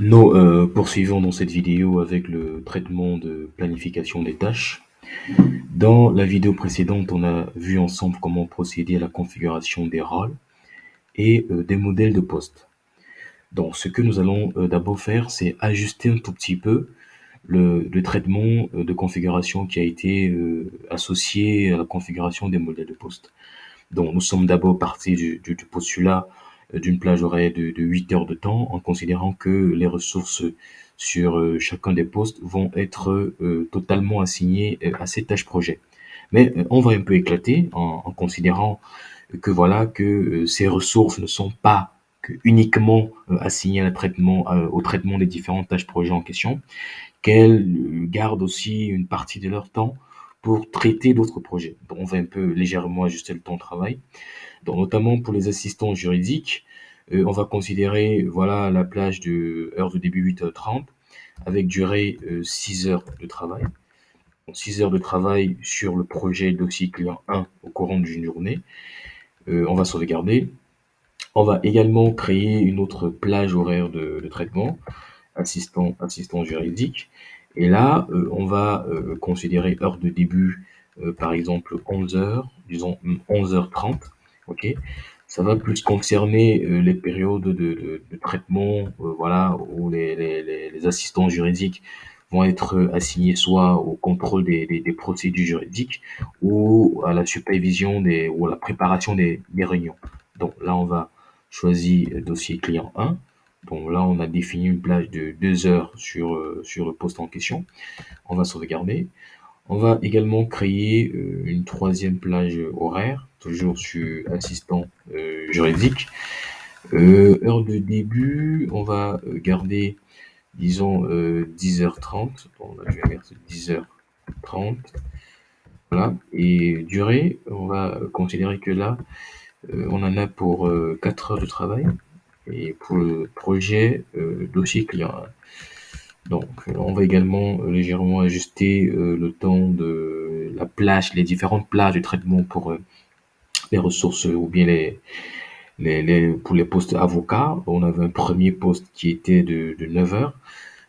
Nous poursuivons dans cette vidéo avec le traitement de planification des tâches. Dans la vidéo précédente, on a vu ensemble comment procéder à la configuration des rôles et des modèles de poste. Donc, ce que nous allons d'abord faire, c'est ajuster un tout petit peu le traitement de configuration qui a été associé à la configuration des modèles de poste. Donc, nous sommes d'abord partis du postulat d'une plage horaire de 8 heures de temps, en considérant que les ressources sur chacun des postes vont être totalement assignées à ces tâches projets. Mais on va un peu éclater en considérant que voilà que ces ressources ne sont pas que uniquement assignées au traitement des différentes tâches projets en question, qu'elles gardent aussi une partie de leur temps pour traiter d'autres projets. Donc, on va un peu légèrement ajuster le temps de travail. Donc, notamment pour les assistants juridiques, on va considérer voilà la plage de heure de début 8h30 avec durée 6 heures de travail. Donc, 6 heures de travail sur le projet dossier client 1 au courant d'une journée. On va sauvegarder. On va également créer une autre plage horaire de traitement, assistant juridique. Et là, on va considérer heure de début, par exemple 11 heures, disons 11h30. Ok, ça va plus concerner les périodes de traitement, voilà, où les assistants juridiques vont être assignés soit au contrôle des procédures juridiques ou à la supervision ou à la préparation des réunions. Donc là, on va choisir dossier client 1. Donc là, on a défini une plage de 2 heures sur le poste en question. On va sauvegarder. On va également créer une troisième plage horaire, toujours sur assistant juridique. Heure de début, on va garder, disons, 10h30. Bon, là, je vais mettre 10h30. Voilà. Et durée, on va considérer que là, on en a pour 4 heures de travail. Et pour le projet dossier client. Donc, on va également légèrement ajuster le temps de la plage, les différentes plages de traitement pour les ressources ou bien pour les postes avocats. On avait un premier poste qui était de 9 heures.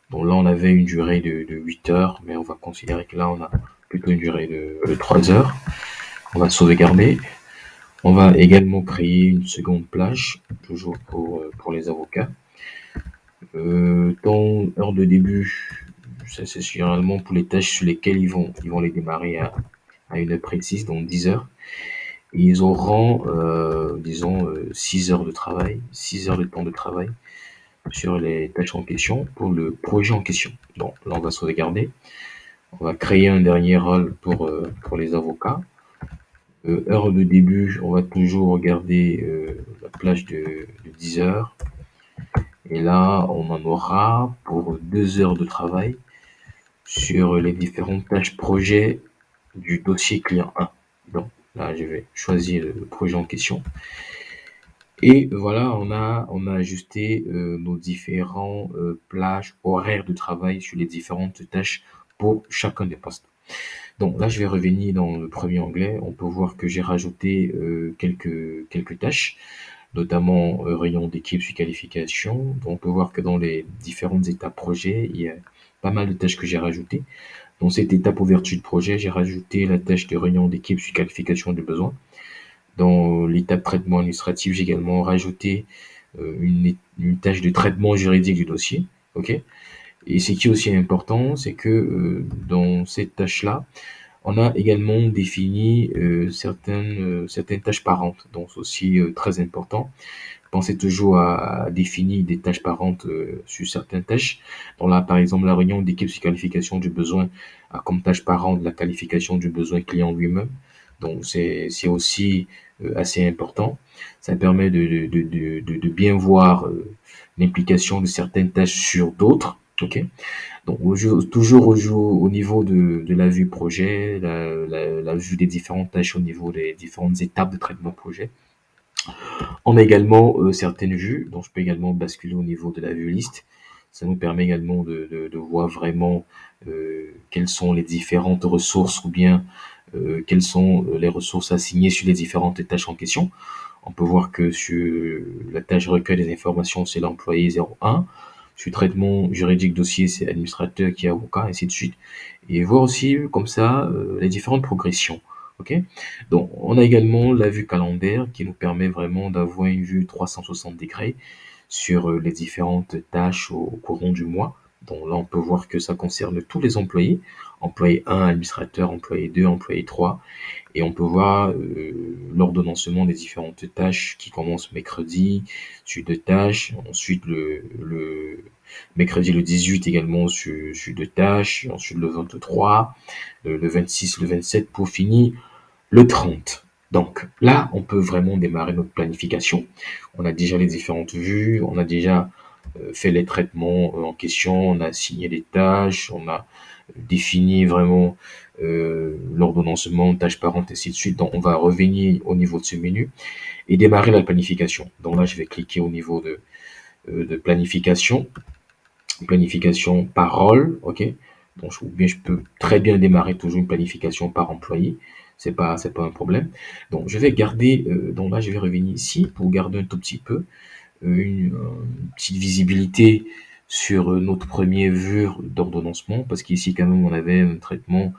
Donc là, on avait une durée de 8 heures, mais on va considérer que là, on a plutôt une durée de 3 heures. On va sauvegarder. On va également créer une seconde plage, toujours pour les avocats. Dans heure de début, ça c'est généralement pour les tâches sur lesquelles ils vont les démarrer à une heure précise, donc 10 heures. Et ils auront, disons, 6 heures de travail, 6 heures de temps de travail sur les tâches en question pour le projet en question. Donc là, on va sauvegarder. On va créer un dernier rôle pour les avocats. Heure de début, on va toujours regarder la plage de 10 heures. Et là, on en aura pour 2 heures de travail sur les différentes tâches projets du dossier client 1. Donc là, je vais choisir le projet en question. Et voilà, on a ajusté nos différents plages horaires de travail sur les différentes tâches pour chacun des postes. Donc là, je vais revenir dans le premier onglet. On peut voir que j'ai rajouté quelques tâches, notamment rayon d'équipe sur qualification. Donc, on peut voir que dans les différentes étapes projet, il y a pas mal de tâches que j'ai rajoutées. Dans cette étape ouverture de projet, j'ai rajouté la tâche de réunion d'équipe sur qualification de besoin. Dans l'étape traitement administratif, j'ai également rajouté une tâche de traitement juridique du dossier. Ok. Et ce qui est aussi important, c'est que dans cette tâche-là, on a également défini certaines tâches parentes, donc c'est aussi très important. Pensez toujours à définir des tâches parentes sur certaines tâches. Donc là, par exemple, la réunion d'équipe sur qualification du besoin a comme tâche parente la qualification du besoin client lui-même. Donc c'est aussi assez important. Ça permet de bien voir l'implication de certaines tâches sur d'autres. Ok. Donc toujours au niveau de la vue projet, la vue des différentes tâches au niveau des différentes étapes de traitement projet. On a également certaines vues, donc je peux également basculer au niveau de la vue liste. Ça nous permet également de voir vraiment quelles sont les différentes ressources ou bien quelles sont les ressources assignées sur les différentes tâches en question. On peut voir que sur la tâche recueil des informations, c'est l'employé 01. Sur traitement juridique dossier, c'est administrateur qui est avocat, ainsi de suite. Et voir aussi comme ça les différentes progressions. Ok. Donc, on a également la vue calendaire qui nous permet vraiment d'avoir une vue 360 degrés sur les différentes tâches au courant du mois. Donc là, on peut voir que ça concerne tous les employés. Employé 1, administrateur, employé 2, employé 3. Et on peut voir l'ordonnancement des différentes tâches qui commencent mercredi, sur 2 tâches. Ensuite, le mercredi le 18 également sur 2 tâches. Ensuite, le 23, le 26, le 27 pour finir le 30. Donc là, on peut vraiment démarrer notre planification. On a déjà les différentes vues, on a déjà fait les traitements en question, on a signé les tâches, on a défini vraiment l'ordonnancement, tâches par ainsi de suite. Donc on va revenir au niveau de ce menu et démarrer la planification. Donc là, je vais cliquer au niveau de planification, planification par rôle, ok. Donc ou bien je peux très bien démarrer toujours une planification par employé. C'est pas un problème. Donc je vais garder, donc là je vais revenir ici pour garder un tout petit peu une petite visibilité sur notre premier vue d'ordonnancement, parce qu'ici quand même on avait un traitement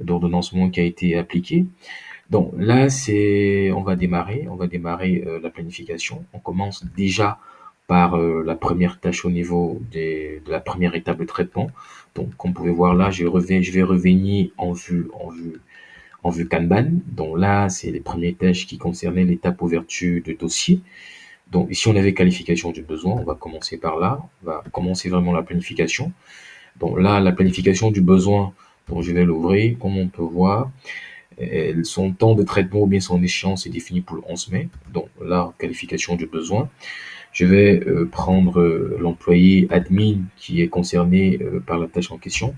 d'ordonnancement qui a été appliqué. Donc là on va démarrer la planification. On commence déjà par la première tâche au niveau de la première étape de traitement. Donc comme vous pouvez voir là, je vais revenir en vue Kanban. Donc là, c'est les premières tâches qui concernaient l'étape ouverture de dossier. Donc ici, on avait qualification du besoin. On va commencer par là. On va commencer vraiment la planification. Donc là, la planification du besoin, donc je vais l'ouvrir. Comme on peut voir, son temps de traitement ou bien son échéance est défini pour le 11 mai. Donc là, qualification du besoin. Je vais prendre l'employé admin qui est concerné par la tâche en question.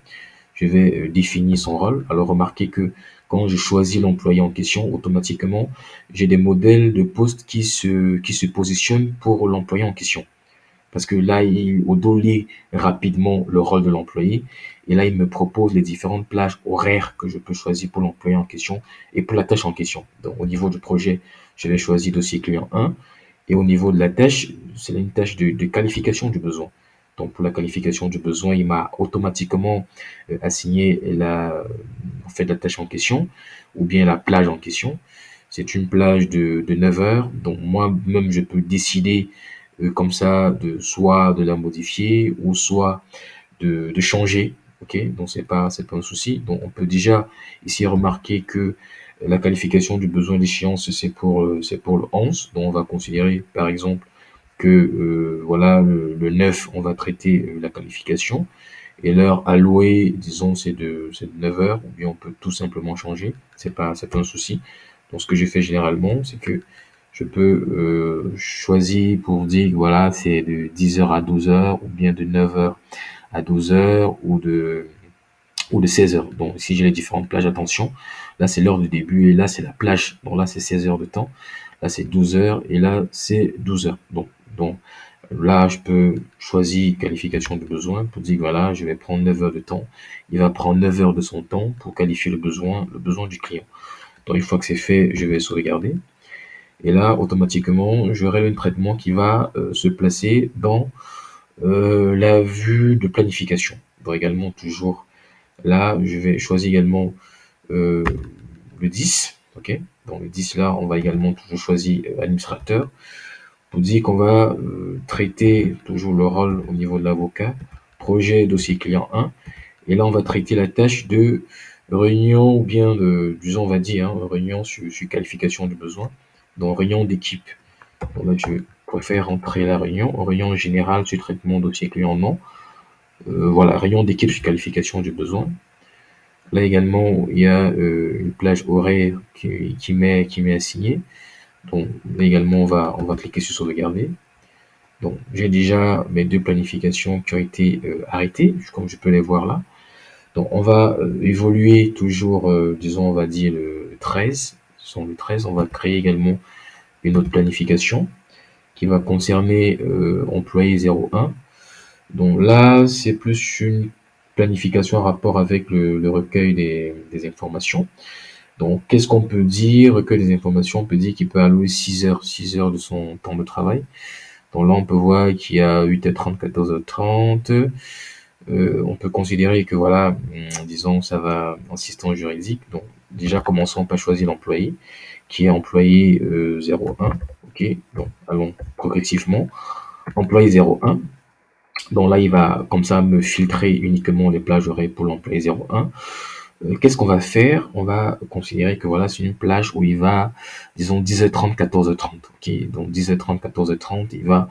Je vais définir son rôle. Alors remarquez que quand je choisis l'employé en question, automatiquement, j'ai des modèles de postes qui se positionnent pour l'employé en question. Parce que là, il lit rapidement le rôle de l'employé. Et là, il me propose les différentes plages horaires que je peux choisir pour l'employé en question et pour la tâche en question. Donc, au niveau du projet, je vais choisir dossier client 1. Et au niveau de la tâche, c'est une tâche de qualification du besoin. Donc, pour la qualification du besoin, il m'a automatiquement assigné en fait, la tâche en question ou bien la plage en question. C'est une plage de 9 heures. Donc, moi-même, je peux décider comme ça soit de la modifier ou soit de changer. Ok, donc c'est pas un souci. Donc, on peut déjà ici remarquer que la qualification du besoin d'échéance, c'est pour le 11. Donc, on va considérer, par exemple, que voilà le 9 on va traiter la qualification et l'heure allouée disons c'est de 9 heures ou bien on peut tout simplement changer, c'est pas un souci. Donc ce que j'ai fait généralement c'est que je peux choisir pour dire que voilà c'est de 10 heures à 12 heures ou bien de 9 heures à 12 heures ou de 16 heures. Donc si j'ai les différentes plages, attention, là c'est l'heure de début et là c'est la plage. Donc là c'est 16 heures de temps, là c'est 12 heures et là c'est 12 heures. Donc là je peux choisir qualification de besoin pour dire voilà je vais prendre 9 heures de temps. Il va prendre 9 heures de son temps pour qualifier le besoin du client. Donc une fois que c'est fait, je vais sauvegarder. Et là, automatiquement, j'aurai le traitement qui va se placer dans la vue de planification. Donc également toujours là, je vais choisir également le 10, ok. Donc le 10 là, on va également toujours choisir administrateur pour dire qu'on va traiter toujours le rôle au niveau de l'avocat, projet dossier client 1, et là on va traiter la tâche de réunion ou bien disons on va dire réunion sur qualification du besoin, donc réunion d'équipe. Donc là je préfère entrer la réunion générale sur traitement dossier client non. Voilà, réunion d'équipe sur qualification du besoin. Là également, il y a une plage horaire qui m'est assignée. Donc là également, on va cliquer sur sauvegarder. Donc j'ai déjà mes deux planifications qui ont été arrêtées, comme je peux les voir là. Donc on va évoluer toujours, disons, on va dire le 13. Sur le 13, on va créer également une autre planification qui va concerner employé 01. Donc là, c'est plus une planification en rapport avec le recueil des informations. Donc, qu'est-ce qu'on peut dire? Recueil des informations, on peut dire qu'il peut allouer 6 heures de son temps de travail. Donc là, on peut voir qu'il y a 8h30, 14h30. On peut considérer que voilà, disons, ça va assistant juridique. Donc déjà, commençons par choisir l'employé, qui est employé 01. Ok, donc allons progressivement. Employé 01. Donc là, il va comme ça me filtrer uniquement les plages horaires pour l'employé 01. Qu'est-ce qu'on va faire? On va considérer que voilà, c'est une plage où il va, disons, 10h30, 14h30. Ok, donc 10h30, 14h30, il va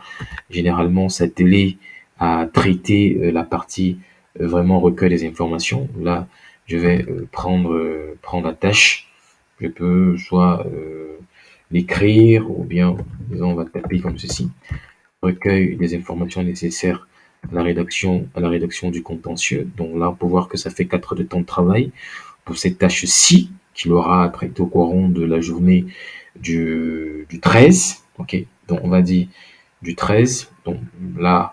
généralement s'atteler à traiter la partie vraiment recueil des informations. Là, je vais prendre la tâche. Je peux soit l'écrire ou bien, disons, on va taper comme ceci. Recueil des informations nécessaires à la rédaction du contentieux. Donc là, on peut voir que ça fait 4 heures de temps de travail pour cette tâche-ci qu'il aura à traiter au courant de la journée du 13. Ok, donc on va dire du 13. Donc là,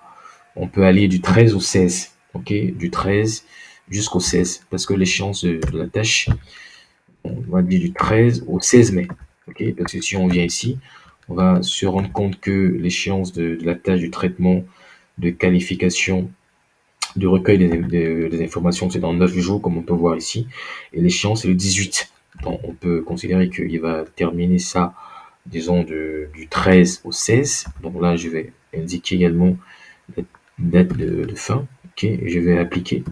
on peut aller du 13 au 16. Ok, du 13 jusqu'au 16 parce que l'échéance de la tâche, on va dire du 13 au 16 mai. Ok, parce que si on vient ici, on va se rendre compte que l'échéance de la tâche du traitement de qualification du recueil des informations, c'est dans 9 jours, comme on peut voir ici. Et l'échéance, c'est le 18. Donc, on peut considérer qu'il va terminer ça, disons, du 13 au 16. Donc là, je vais indiquer également la date de fin. Ok, et je vais appliquer.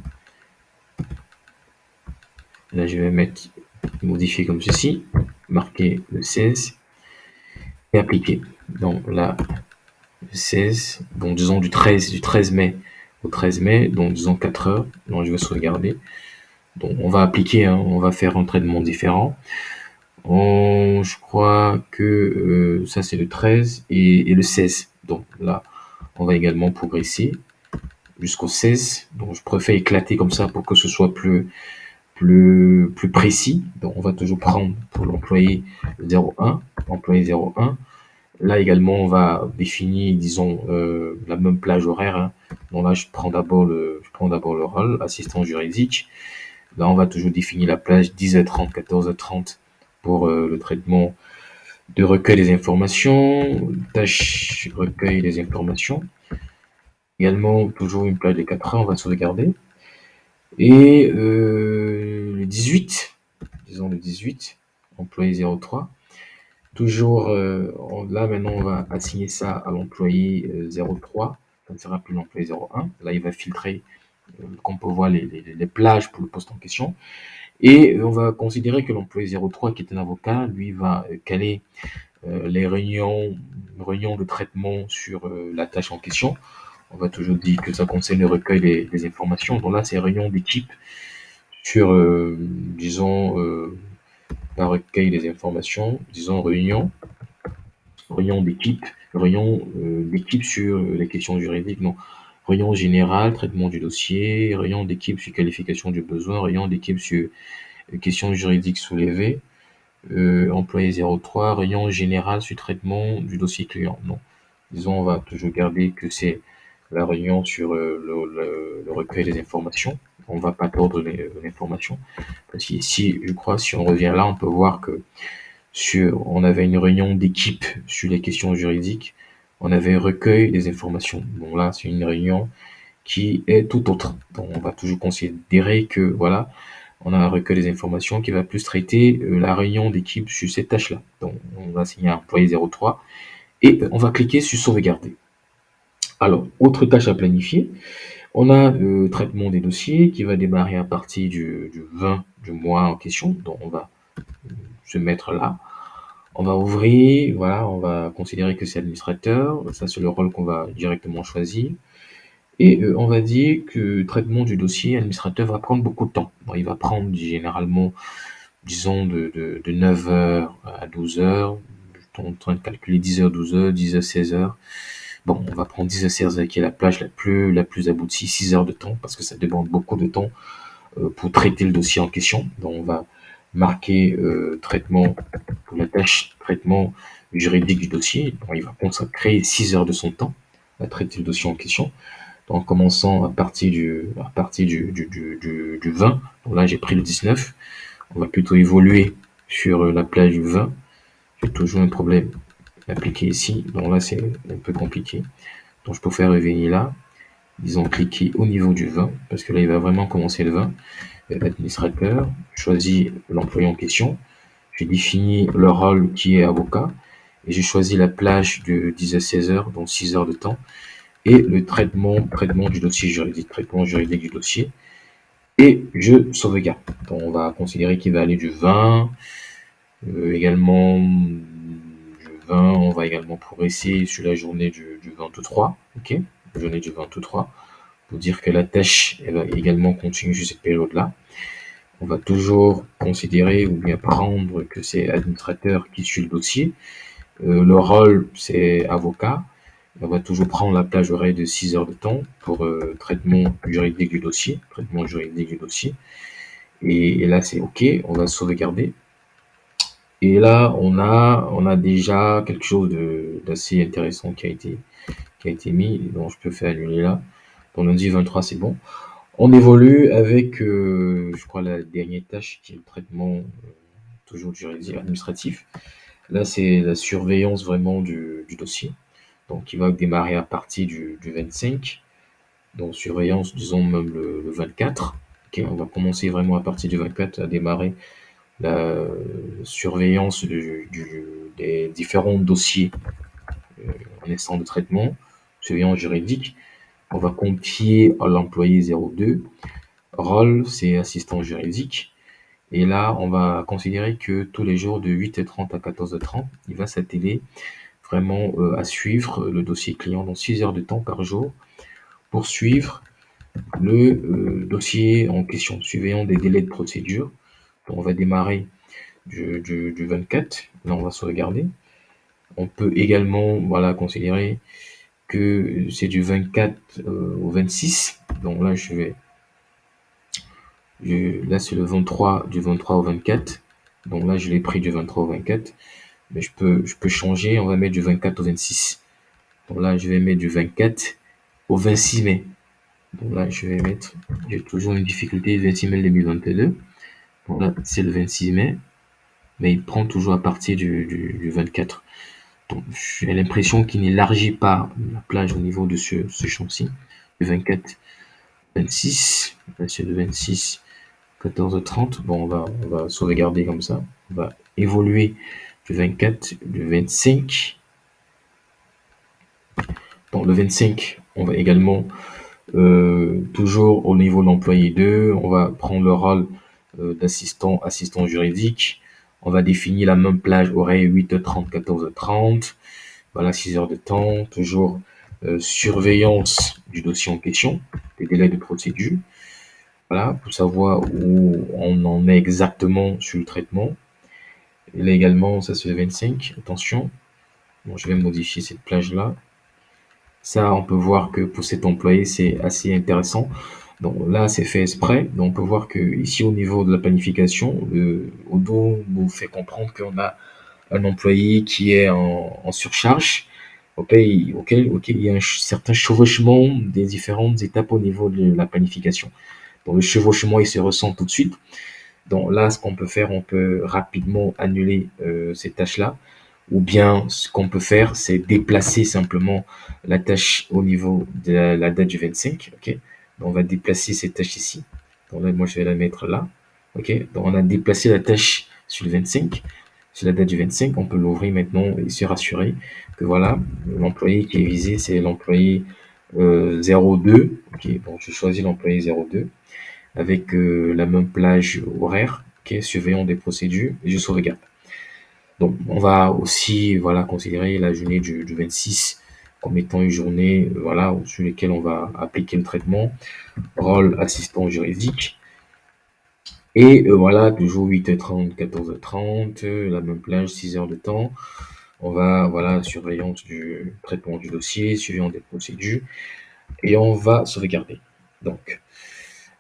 Là, je vais modifier comme ceci, marquer le 16 et appliquer. Donc là, le 16, donc disons du 13 mai au 13 mai, donc disons 4 heures. Donc je vais sauvegarder. Donc on va appliquer, on va faire un traitement différent. Je crois que ça c'est le 13 et le 16. Donc là, on va également progresser jusqu'au 16. Donc je préfère éclater comme ça pour que ce soit plus précis. Donc on va toujours prendre pour l'employé 01, employé 01. Là également, on va définir, disons, la même plage horaire. Donc là, je prends d'abord le rôle, assistant juridique. Là, on va toujours définir la plage 10h30, 14h30 pour le traitement de recueil des informations, tâche recueil des informations. Également, toujours une plage de 4 heures, on va sauvegarder. Et le 18, disons le 18, employé 03. Toujours, là maintenant, on va assigner ça à l'employé 03. Ça ne sera plus l'employé 01. Là, il va filtrer, comme on peut voir, les plages pour le poste en question. Et on va considérer que l'employé 03, qui est un avocat, lui, va caler les réunions de traitement sur la tâche en question. On va toujours dire que ça concerne le recueil des informations. Donc là, c'est réunion d'équipe sur, disons, la recueil des informations, disons réunion d'équipe sur les questions juridiques, non. Réunion générale, traitement du dossier, réunion d'équipe sur qualification du besoin, réunion d'équipe sur questions juridiques soulevées, employé 03, réunion générale sur traitement du dossier client, non. Disons, on va toujours garder que c'est la réunion sur le recueil des informations. On ne va pas tordre l'information. Parce qu'ici, je crois, si on revient là, on peut voir que on avait une réunion d'équipe sur les questions juridiques. On avait recueil des informations. Donc là, c'est une réunion qui est tout autre. Donc on va toujours considérer que voilà, on a un recueil des informations qui va plus traiter la réunion d'équipe sur cette tâche-là. Donc on va signer un employé 03 et on va cliquer sur sauvegarder. Alors, autre tâche à planifier. On a le traitement des dossiers qui va démarrer à partir du 20 du mois en question. Donc on va se mettre là. On va ouvrir, voilà, on va considérer que c'est administrateur, ça c'est le rôle qu'on va directement choisir. Et on va dire que le traitement du dossier administrateur va prendre beaucoup de temps. Bon, il va prendre généralement, disons, de 9h à 12h. Je suis en train de calculer 10h, 12h, 10h, 16h. Bon, on va prendre 10h, 16h qui est la plage la plus aboutie, 6 heures de temps, parce que ça demande beaucoup de temps pour traiter le dossier en question. Donc on va marquer traitement pour la tâche traitement juridique du dossier. Bon, il va consacrer 6 heures de son temps à traiter le dossier en question. Donc, en commençant à partir du 20. Donc là, j'ai pris le 19. On va plutôt évoluer sur la plage du 20. J'ai toujours un problème l'appliquer ici. Donc là, c'est un peu compliqué. Donc je peux faire revenir là. Disons cliquer au niveau du 20, parce que là, il va vraiment commencer le 20. Administrateur, je choisis l'employé en question. Je définis le rôle qui est avocat. Et j'ai choisi la plage de 10 à 16 heures, donc 6 heures de temps. Et le traitement du dossier juridique, traitement juridique du dossier. Et je sauvegarde. Donc on va considérer qu'il va aller du 20, également du 20, on va également progresser sur la journée du 23, ok, la journée du 23, pour dire que la tâche elle va également continuer sur cette période-là. On va toujours considérer ou bien prendre que c'est administrateur qui suit le dossier. Le rôle, c'est avocat. On va toujours prendre la plage horaire de 6 heures de temps pour traitement juridique du dossier. Traitement juridique du dossier. Et là, c'est OK. On va sauvegarder. Et là, on a déjà quelque chose d'assez intéressant qui a été mis. Donc, je peux faire annuler là. Donc, lundi 23, c'est bon. On évolue avec, je crois, la dernière tâche qui est le traitement toujours juridique administratif. Là, c'est la surveillance vraiment du dossier. Donc, qui va démarrer à partir du 25. Donc, surveillance, disons même le 24. Ok, on va commencer vraiment à partir du 24 à démarrer la surveillance des différents dossiers en instant de traitement, surveillance juridique. On va confier à l'employé 02. Rôle, c'est assistant juridique. Et là, on va considérer que tous les jours de 8h30 à 14h30, il va s'atteler vraiment à suivre le dossier client dans 6 heures de temps par jour pour suivre le dossier en question, suivant des délais de procédure. Donc, on va démarrer du 24. Là, on va sauvegarder. On peut également voilà, considérer que c'est du 24 au 26. Donc là, là, c'est le 23, du 23 au 24. Donc là, je l'ai pris du 23 au 24. Mais je peux changer. On va mettre du 24 au 26. Donc là, je vais mettre du 24 au 26 mai. Donc là, je vais mettre, j'ai toujours une difficulté, 26 mai 2022. Donc là, c'est le 26 mai. Mais il prend toujours à partir du 24. Donc, j'ai l'impression qu'il n'élargit pas la plage au niveau de ce champ-ci. Le 24, 26, c'est le 26, 14h30. Bon, on va sauvegarder comme ça. On va évoluer du 24, du 25. Bon, le 25, on va également, toujours au niveau de l'employé 2, on va prendre le rôle assistant juridique. On va définir la même plage horaire 8h30, 14h30. Voilà, 6 heures de temps, toujours surveillance du dossier en question, des délais de procédure. Voilà, pour savoir où on en est exactement sur le traitement. Et là également, ça c'est le 25, attention. Bon, je vais modifier cette plage-là. Ça, on peut voir que pour cet employé, c'est assez intéressant. Donc là, c'est fait exprès. Donc on peut voir que ici, au niveau de la planification, le Odoo nous fait comprendre qu'on a un employé qui est en surcharge, auquel il y a un certain chevauchement des différentes étapes au niveau de la planification. Donc le chevauchement, il se ressent tout de suite. Donc là, ce qu'on peut faire, on peut rapidement annuler ces tâches-là. Ou bien, ce qu'on peut faire, c'est déplacer simplement la tâche au niveau de la date du 25. Ok, donc on va déplacer cette tâche ici. Donc là, moi, je vais la mettre là. Ok, donc on a déplacé la tâche sur le 25. Sur la date du 25, on peut l'ouvrir maintenant et se rassurer que voilà, l'employé qui est visé, c'est l'employé 02. Ok, donc je choisis l'employé 02 avec la même plage horaire, ok, surveillant des procédures et je sauvegarde. Donc, on va aussi voilà, considérer la journée du 26 comme étant une journée voilà, sur laquelle on va appliquer le traitement, rôle assistant juridique. Et voilà, toujours 8h30, 14h30, la même plage, 6 heures de temps. On va, voilà, surveillance du traitement du dossier, suivant des procédures, et on va sauvegarder. Donc,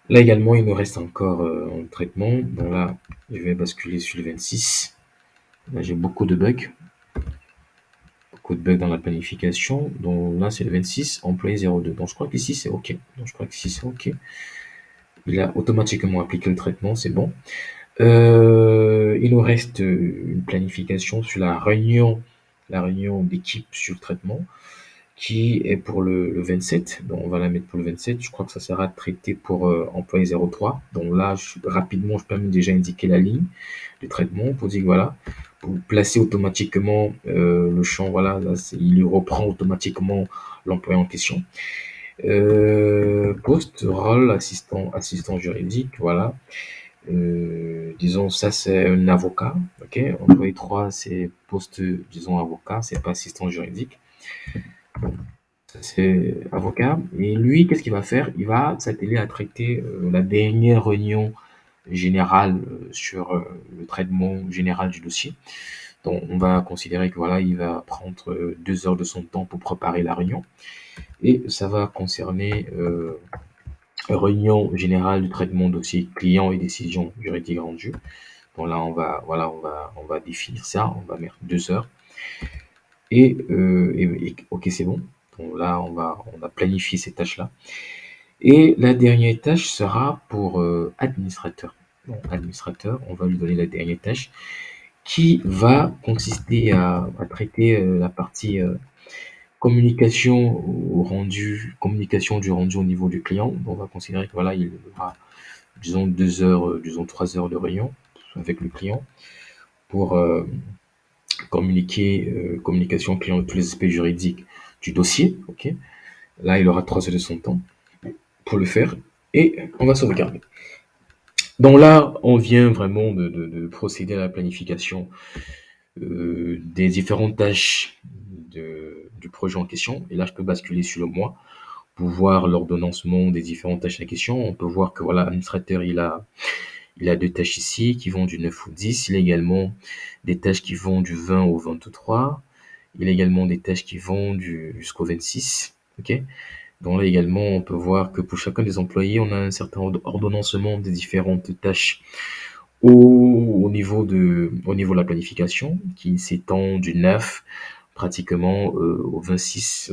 là également, il nous reste encore un traitement. Donc là, je vais basculer sur le 26. Là, j'ai beaucoup de bugs. Beaucoup de bugs dans la planification. Donc là, c'est le 26, employé 02. Donc je crois qu'ici, c'est OK. Donc je crois qu'ici, c'est OK. Il a automatiquement appliqué le traitement, c'est bon. Il nous reste une planification sur la réunion la réunion d'équipe sur le traitement, qui est pour le 27. Donc, on va la mettre pour le 27. Je crois que ça sera traité pour employé 03. Donc là, rapidement, je peux même déjà indiquer la ligne de traitement pour dire que voilà, pour placer automatiquement le champ, voilà, là, il reprend automatiquement l'employé en question. Poste, rôle, assistant juridique, voilà. Disons, ça c'est un avocat, ok. Employé 3, c'est poste, disons, avocat, c'est pas assistant juridique. Ça, c'est avocat. Et lui, qu'est-ce qu'il va faire? Il va s'atteler à traiter la dernière réunion générale sur le traitement général du dossier. Donc, on va considérer que voilà, il va prendre 2 heures de son temps pour préparer la réunion. Et ça va concerner réunion générale du traitement dossier client et décision juridique rendue. Donc là, on va définir ça. On va mettre 2 heures. Ok, c'est bon. Donc là, on a planifié ces tâches-là. Et la dernière tâche sera pour administrateur. Bon, administrateur, on va lui donner la dernière tâche qui va consister à traiter la partie communication communication du rendu au niveau du client. Donc, on va considérer que voilà, il aura, disons, 2 heures, disons 3 heures de réunion avec le client pour communication client de tous les aspects juridiques du dossier. Ok, là, il aura 3 heures de son temps pour le faire et on va sauvegarder. Donc là, on vient vraiment de procéder à la planification des différentes tâches du projet en question. Et là, je peux basculer sur le mois pour voir l'ordonnancement des différentes tâches en question. On peut voir que voilà, l'administrateur, il a 2 tâches ici qui vont du 9 au 10. Il a également des tâches qui vont du 20 au 23. Il a également des tâches qui vont jusqu'au 26. OK? Donc là également, on peut voir que pour chacun des employés, on a un certain ordonnancement des différentes tâches au niveau de la planification qui s'étend du 9 pratiquement au 26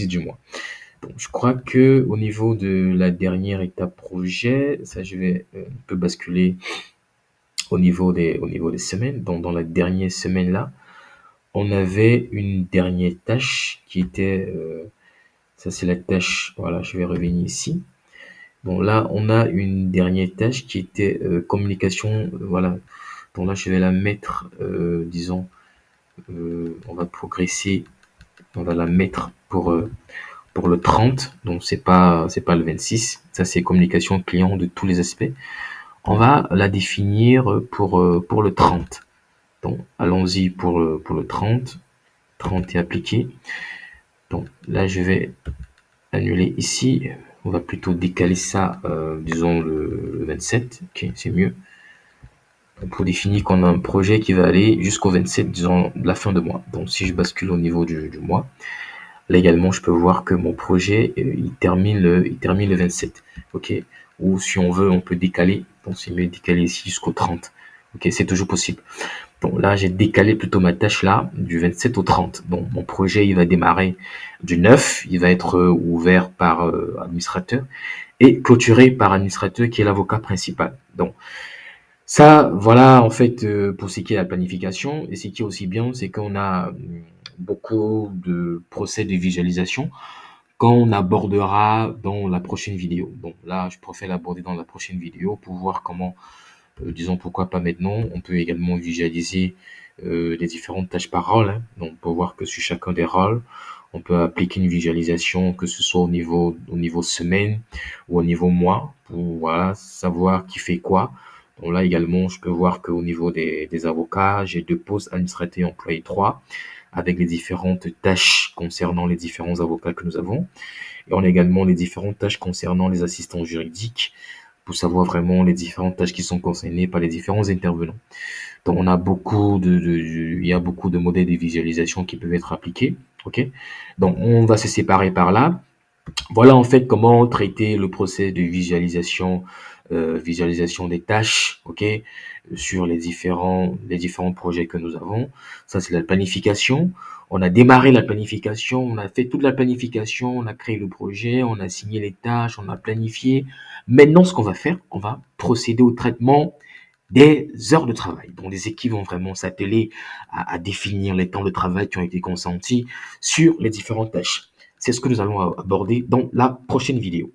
du mois. Donc, je crois que au niveau de la dernière étape projet, ça je vais un peu basculer au niveau des semaines. Donc, dans la dernière semaine là, on avait une dernière tâche qui était, ça c'est la tâche, voilà, je vais revenir ici. Bon, là, on a une dernière tâche qui était communication, voilà. Donc là, je vais la mettre, disons, on va progresser, on va la mettre pour le 30. Donc c'est pas le 26. Ça, c'est communication client de tous les aspects. On va la définir pour le 30. Donc, allons-y pour le 30. 30 est appliqué. Donc là, je vais annuler ici. On va plutôt décaler ça, disons le 27. Ok, c'est mieux. Pour définir qu'on a un projet qui va aller jusqu'au 27, disons, la fin de mois. Donc, si je bascule au niveau du mois, là également, je peux voir que mon projet, il termine le 27. OK? Ou si on veut, on peut décaler. Donc, c'est mieux de décaler ici jusqu'au 30. OK? C'est toujours possible. Donc là, j'ai décalé plutôt ma tâche là, du 27 au 30. Donc, mon projet, il va démarrer du 9. Il va être ouvert par administrateur et clôturé par administrateur qui est l'avocat principal. Donc, ça, voilà, en fait, pour ce qui est de la planification, et ce qui est aussi bien, c'est qu'on a beaucoup de procès de visualisation qu'on abordera dans la prochaine vidéo. Donc là, je préfère l'aborder dans la prochaine vidéo pour voir comment, disons pourquoi pas maintenant, on peut également visualiser les différentes tâches par rôle. Hein. Donc pour voir que sur chacun des rôles, on peut appliquer une visualisation, que ce soit au niveau semaine ou au niveau mois, pour voilà, savoir qui fait quoi. Donc là également, je peux voir qu'au niveau des avocats, j'ai 2 postes administratifs employés 3 avec les différentes tâches concernant les différents avocats que nous avons. Et on a également les différentes tâches concernant les assistants juridiques pour savoir vraiment les différentes tâches qui sont concernées par les différents intervenants. Donc on a il y a beaucoup de modèles de visualisation qui peuvent être appliqués. OK? Donc on va se séparer par là. Voilà en fait comment traiter le process de visualisation des tâches, ok, sur les différents projets que nous avons. Ça c'est la planification. On a démarré la planification, on a fait toute la planification, on a créé le projet, on a signé les tâches, on a planifié. Maintenant, ce qu'on va faire, on va procéder au traitement des heures de travail. Donc, les équipes vont vraiment s'atteler à définir les temps de travail qui ont été consentis sur les différentes tâches. C'est ce que nous allons aborder dans la prochaine vidéo.